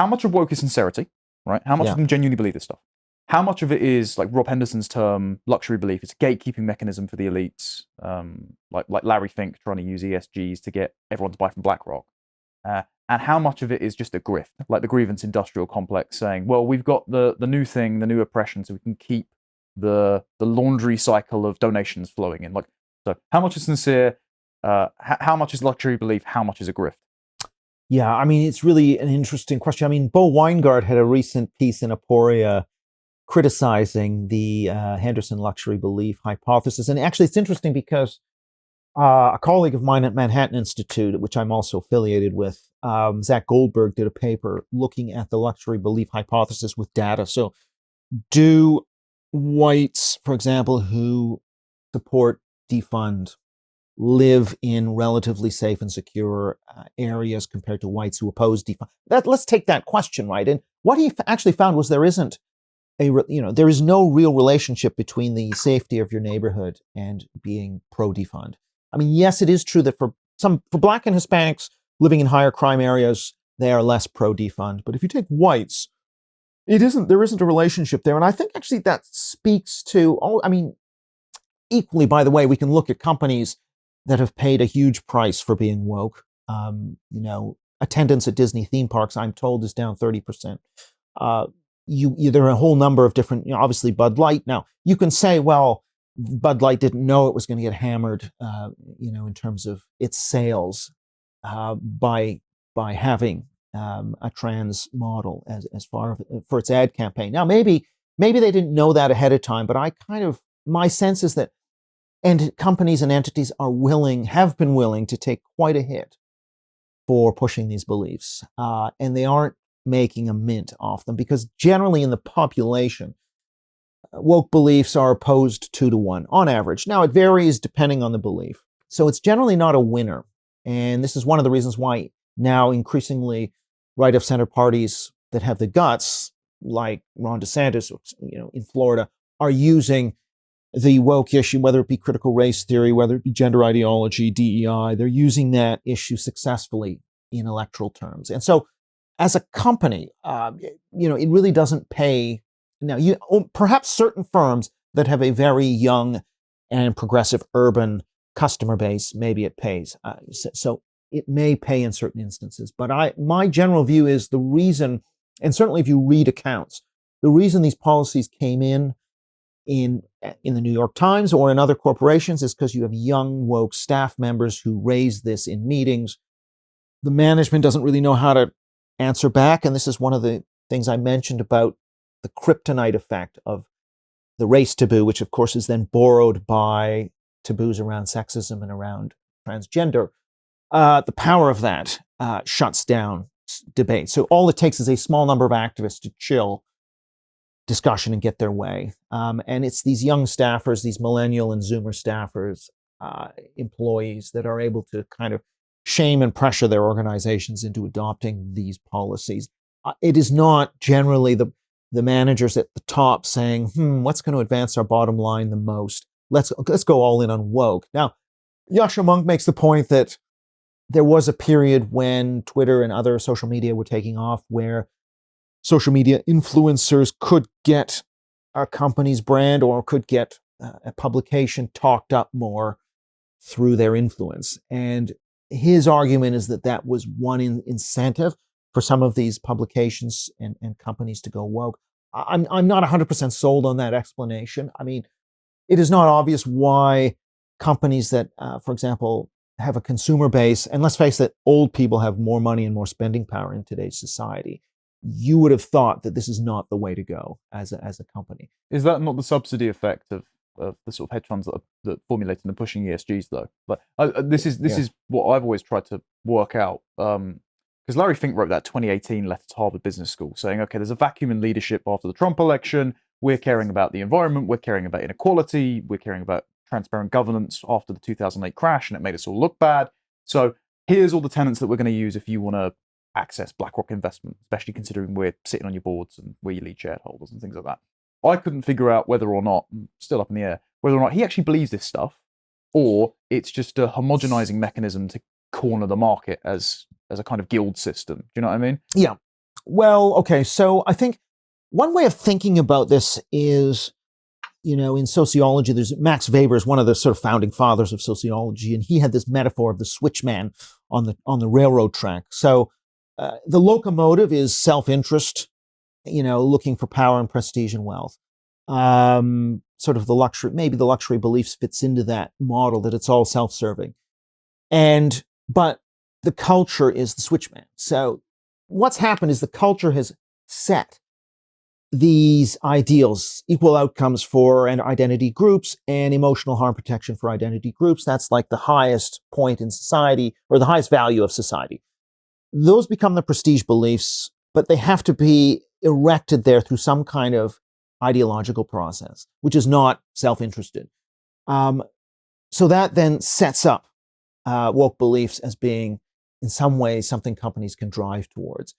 how much of woke is sincerity, right? How much of them genuinely believe this stuff? How much of it is, like Rob Henderson's term, luxury belief? It's a gatekeeping mechanism for the elites, like Larry Fink trying to use ESGs to get everyone to buy from BlackRock. And how much of it is just a grift, like the grievance industrial complex saying, well, we've got the new thing, the new oppression, so we can keep the laundry cycle of donations flowing in. Like, so how much is sincere? How much is luxury belief? How much is a grift? Yeah, I mean, it's really an interesting question. I mean, Bo Weingart had a recent piece in Aporia criticizing the Henderson luxury belief hypothesis. And actually, it's interesting because a colleague of mine at Manhattan Institute, which I'm also affiliated with, Zach Goldberg, did a paper looking at the luxury belief hypothesis with data. So do whites, for example, who support defund, live in relatively safe and secure areas compared to whites who oppose defund? Let's take that question, right? And what he actually found was there isn't there is no real relationship between the safety of your neighborhood and being pro-defund. I mean, yes, it is true that for Black and Hispanics living in higher crime areas, they are less pro-defund. But if you take whites, there isn't a relationship there. And I think actually that speaks to, equally, by the way, we can look at companies that have paid a huge price for being woke. Attendance at Disney theme parks, I'm told, is down 30%. There are a whole number of different, obviously Bud Light. Now, you can say, well, Bud Light didn't know it was going to get hammered, in terms of its sales by having a trans model as far for its ad campaign. Now, maybe they didn't know that ahead of time, but my sense is that companies and entities have been willing to take quite a hit for pushing these beliefs, and they aren't making a mint off them, because generally in the population, woke beliefs are opposed 2-to-1 on average. Now, it varies depending on the belief. So it's generally not a winner. And this is one of the reasons why now increasingly right-of-center parties that have the guts, like Ron DeSantis, in Florida, are using the woke issue, whether it be critical race theory, whether it be gender ideology, DEI, they're using that issue successfully in electoral terms. And so as a company, it really doesn't pay. Now, perhaps certain firms that have a very young and progressive urban customer base, maybe it pays. So it may pay in certain instances. But my general view is the reason, and certainly if you read accounts, the reason these policies came in the New York Times or in other corporations is because you have young woke staff members who raise this in meetings. The management doesn't really know how to answer back. And this is one of the things I mentioned about the kryptonite effect of the race taboo, which of course is then borrowed by taboos around sexism and around transgender. The power of that shuts down debate. So all it takes is a small number of activists to chill discussion and get their way. And it's these young staffers, these millennial and Zoomer staffers, employees that are able to kind of shame and pressure their organizations into adopting these policies. It is not generally the managers at the top saying, what's going to advance our bottom line the most? Let's go all in on woke. Now, Yascha Mounk makes the point that there was a period when Twitter and other social media were taking off where social media influencers could get a company's brand or could get a publication talked up more through their influence. And his argument is that was one incentive for some of these publications and companies to go woke. I'm not 100% sold on that explanation. I mean, it is not obvious why companies that, for example, have a consumer base, and let's face it, old people have more money and more spending power in today's society. You would have thought that this is not the way to go as a company. Is that not the subsidy effect of the sort of hedge funds that formulating and pushing ESGs, though? But this is what I've always tried to work out. Because Larry Fink wrote that 2018 letter to Harvard Business School saying, okay, there's a vacuum in leadership after the Trump election. We're caring about the environment. We're caring about inequality. We're caring about transparent governance after the 2008 crash, and it made us all look bad. So here's all the tenets that we're going to use if you want to access BlackRock investment, especially considering we're sitting on your boards and we're your lead shareholders and things like that. I couldn't figure out whether or not, still up in the air, whether or not he actually believes this stuff, or it's just a homogenizing mechanism to corner the market as a kind of guild system. Do you know what I mean? Yeah. Well, okay. So I think one way of thinking about this is, in sociology, there's Max Weber is one of the sort of founding fathers of sociology, and he had this metaphor of the switchman on the railroad track. So the locomotive is self-interest, looking for power and prestige and wealth. Sort of maybe the luxury beliefs fits into that model that it's all self-serving. But the culture is the switchman. So what's happened is the culture has set these ideals, equal outcomes for identity groups and emotional harm protection for identity groups. That's like the highest point in society, or the highest value of society. Those become the prestige beliefs, but they have to be erected there through some kind of ideological process, which is not self-interested. So that then sets up woke beliefs as being, in some ways, something companies can drive towards.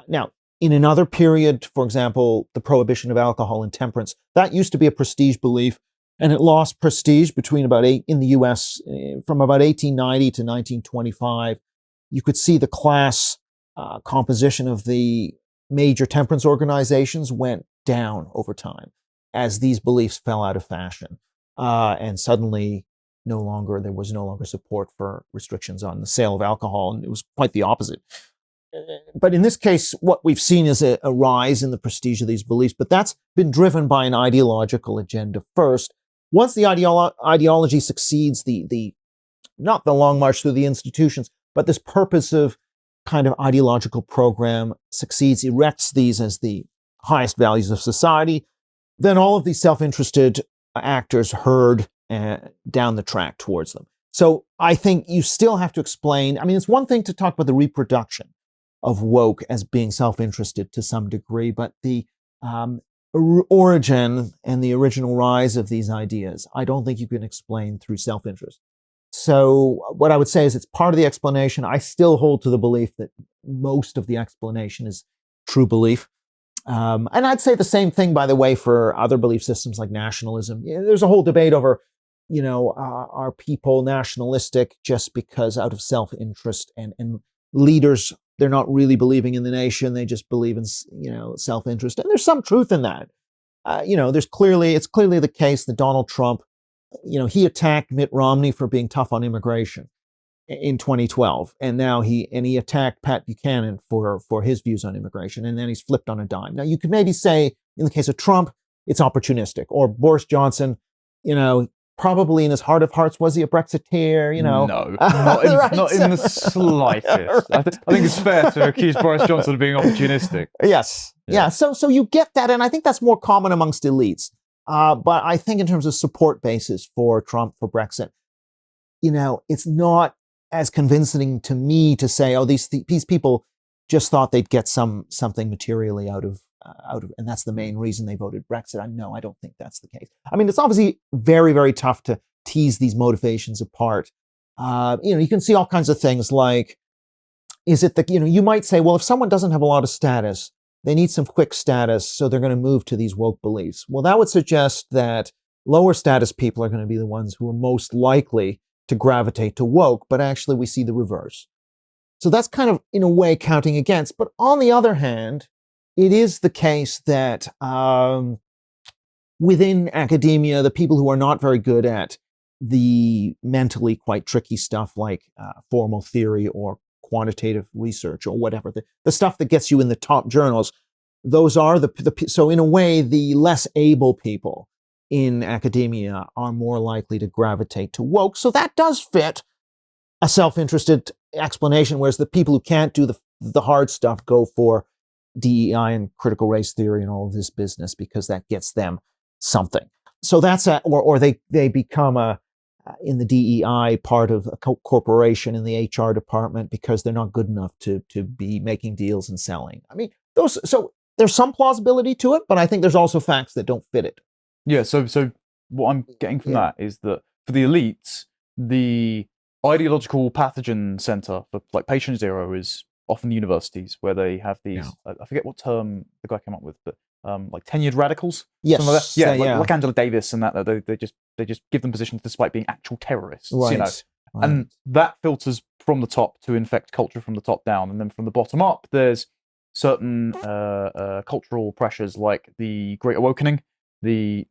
Now, in another period, for example, the prohibition of alcohol and temperance, that used to be a prestige belief, and it lost prestige in the US from about 1890 to 1925. You could see the class composition of the major temperance organizations went down over time as these beliefs fell out of fashion. And suddenly there was no longer support for restrictions on the sale of alcohol, and it was quite the opposite. But in this case, what we've seen is a rise in the prestige of these beliefs, but that's been driven by an ideological agenda first. Once the ideology succeeds, not the long march through the institutions, but this purposive kind of ideological program succeeds, erects these as the highest values of society, then all of these self-interested actors herd down the track towards them. So I think you still have to explain, it's one thing to talk about the reproduction of woke as being self-interested to some degree, but the origin and the original rise of these ideas, I don't think you can explain through self-interest. So what I would say is it's part of the explanation. I still hold to the belief that most of the explanation is true belief. And I'd say the same thing, by the way, for other belief systems like nationalism. There's a whole debate over, are people nationalistic just because out of self-interest, and leaders, they're not really believing in the nation. They just believe in, self-interest. And there's some truth in that. It's clearly the case that Donald Trump, he attacked Mitt Romney for being tough on immigration in 2012, and now he attacked Pat Buchanan for his views on immigration, and then he's flipped on a dime. Now you could maybe say, in the case of Trump, it's opportunistic, or Boris Johnson, probably in his heart of hearts, was he a Brexiteer? No, not in the slightest. Right. I think it's fair to accuse Boris Johnson of being opportunistic. Yes, yeah. So you get that, and I think that's more common amongst elites. But I think in terms of support basis for Trump, for Brexit, it's not as convincing to me to say, oh, these people just thought they'd get something materially out of, and that's the main reason they voted Brexit. I don't think that's the case. It's obviously very, very tough to tease these motivations apart. You can see all kinds of things like, is it you might say, well, if someone doesn't have a lot of status, they need some quick status, so they're going to move to these woke beliefs. Well, that would suggest that lower status people are going to be the ones who are most likely to gravitate to woke, but actually we see the reverse. So that's kind of, in a way, counting against. But on the other hand, it is the case that within academia, the people who are not very good at the mentally quite tricky stuff like formal theory or quantitative research or whatever, the stuff that gets you in the top journals, those are so in a way, the less able people in academia are more likely to gravitate to woke. So that does fit a self-interested explanation, whereas the people who can't do the hard stuff go for DEI and critical race theory and all of this business because that gets them something. So that's or they become in the DEI part of a corporation in the HR department because they're not good enough to be making deals and selling. So there's some plausibility to it, but I think there's also facts that don't fit it. Yeah, so what I'm getting from that is that for the elites, the ideological pathogen center for like patient zero is often universities where they have these, I forget what term the guy came up with, but like tenured radicals. Yes. Like that. Yeah, like Angela Davis and that. They just give them positions despite being actual terrorists. Right. Right. And that filters from the top to infect culture from the top down. And then from the bottom up, there's certain cultural pressures like the Great Awakening, the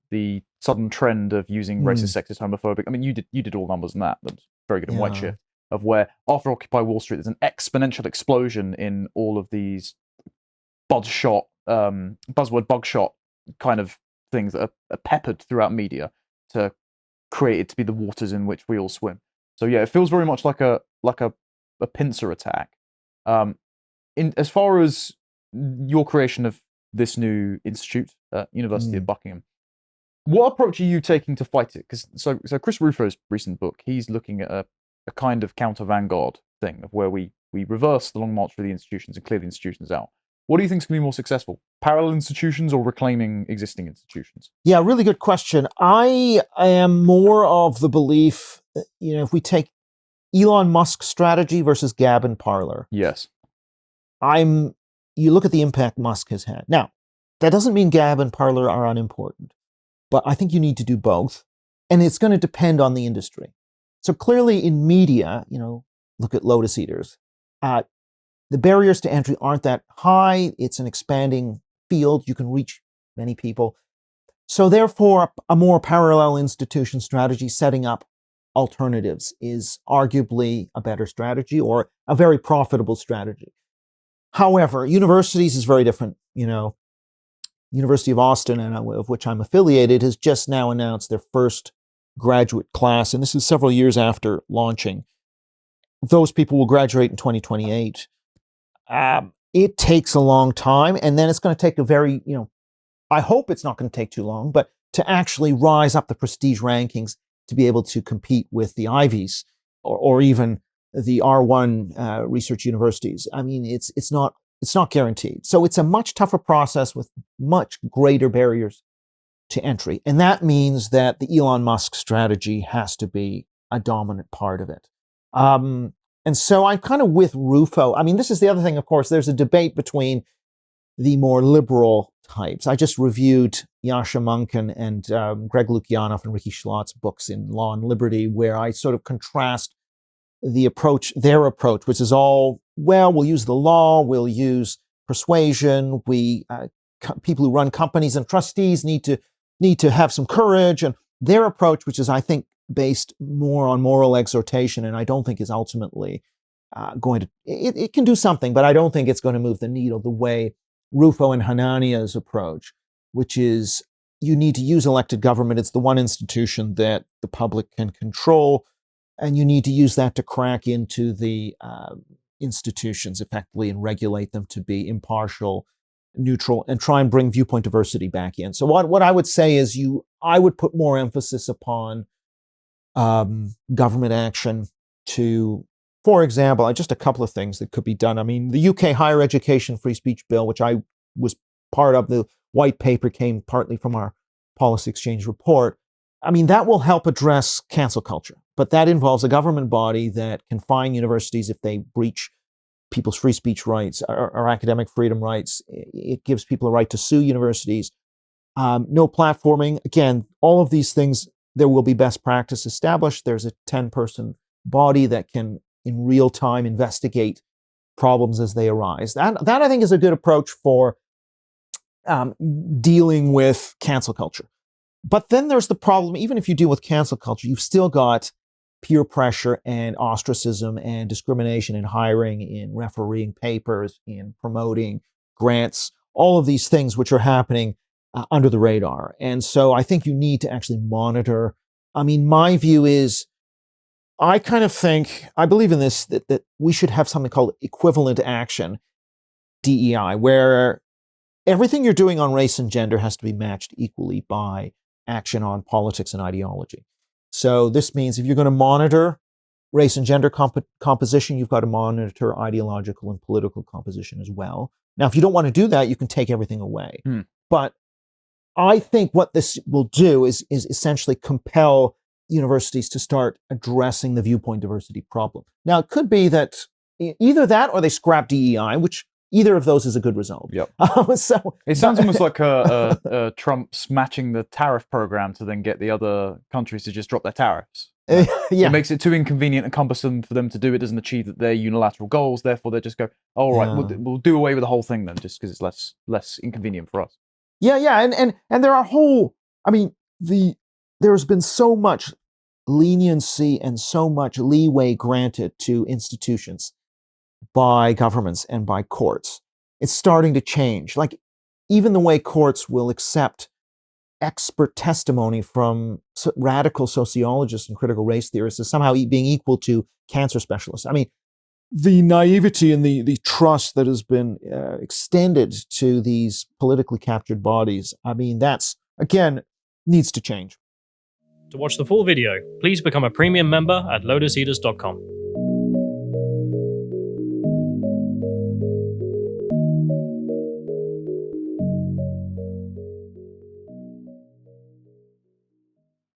sudden trend of using racist, sexist, homophobic. I mean, you did all numbers on that. That was very good in Whiteshift. Of where after Occupy Wall Street, there's an exponential explosion in all of these buzzword bugshot kind of things that are peppered throughout media to create it to be the waters in which we all swim. So yeah, it feels very much like a pincer attack. In as far as your creation of this new institute at University of Buckingham, what approach are you taking to fight it? Because so Chris Rufo's recent book, he's looking at a kind of counter vanguard thing of where we reverse the long march through the institutions and clear the institutions out. What do you think is going to be more successful? Parallel institutions or reclaiming existing institutions? Yeah, really good question. I am more of the belief, if we take Elon Musk's strategy versus Gab and Parler. Yes. You look at the impact Musk has had. Now, that doesn't mean Gab and Parler are unimportant, but I think you need to do both. And it's going to depend on the industry. So clearly in media, look at Lotus Eaters. The barriers to entry aren't that high. It's an expanding field. You can reach many people. So therefore, a more parallel institution strategy, setting up alternatives, is arguably a better strategy or a very profitable strategy. However, universities is very different. University of Austin, of which I'm affiliated, has just now announced their first graduate class, and this is several years after launching. Those people will graduate in 2028. It takes a long time, and then it's going to take a very, I hope it's not going to take too long, but to actually rise up the prestige rankings to be able to compete with the Ivies or even the R1 research universities. I mean, it's not guaranteed. So it's a much tougher process with much greater barriers to entry. And that means that the Elon Musk strategy has to be a dominant part of it. And so I'm kind of with Rufo. I mean, this is the other thing, of course, there's a debate between the more liberal types. I just reviewed Yasha Munkin and Greg Lukianoff and Ricky Schlott's books in Law and Liberty, where I sort of contrast their approach, which is all, we'll use the law, we'll use persuasion, people who run companies and trustees need to have some courage, and their approach, which is, I think, based more on moral exhortation, and I don't think is ultimately going to, it can do something, but I don't think it's going to move the needle the way Rufo and Hanania's approach, which is you need to use elected government. It's the one institution that the public can control, and you need to use that to crack into the institutions effectively and regulate them to be impartial, neutral, and try and bring viewpoint diversity back in. So what I would say is I would put more emphasis upon government action to, for example, just a couple of things that could be done. I mean, the UK Higher Education Free Speech Bill, which I was part of, the white paper came partly from our policy exchange report. I mean, that will help address cancel culture, but that involves a government body that can fine universities if they breach people's free speech rights or academic freedom rights. It gives people a right to sue universities. No platforming. Again, all of these things, there will be best practice established. There's a 10-person body that can, in real time, investigate problems as they arise. That I think is a good approach for dealing with cancel culture. But then there's the problem, even if you deal with cancel culture, you've still got peer pressure and ostracism and discrimination in hiring, in refereeing papers, in promoting grants, all of these things which are happening under the radar. And so I think you need to actually monitor. I mean, my view is, I believe in this, that we should have something called equivalent action, DEI, where everything you're doing on race and gender has to be matched equally by action on politics and ideology. So this means if you're going to monitor race and gender composition, you've got to monitor ideological and political composition as well. Now, if you don't want to do that, you can take everything away. But I think what this will do is essentially compel universities to start addressing the viewpoint diversity problem. Now, it could be that either that or they scrap DEI, which either of those is a good result. Yep. It sounds almost like Trump's matching the tariff program to then get the other countries to just drop their tariffs. Yeah. It makes it too inconvenient and cumbersome for them to do. It doesn't achieve their unilateral goals. Therefore, they just go, all right, Yeah. we'll do away with the whole thing then, just because it's less inconvenient for us. Yeah, and there are whole. I mean, there's been so much leniency and so much leeway granted to institutions by governments and by courts. It's starting to change. Like even the way courts will accept expert testimony from radical sociologists and critical race theorists as somehow being equal to cancer specialists. I mean, the naivety and the trust that has been extended to these politically captured bodies, I mean, that's, again, needs to change. To watch the full video, please become a premium member at lotuseaters.com.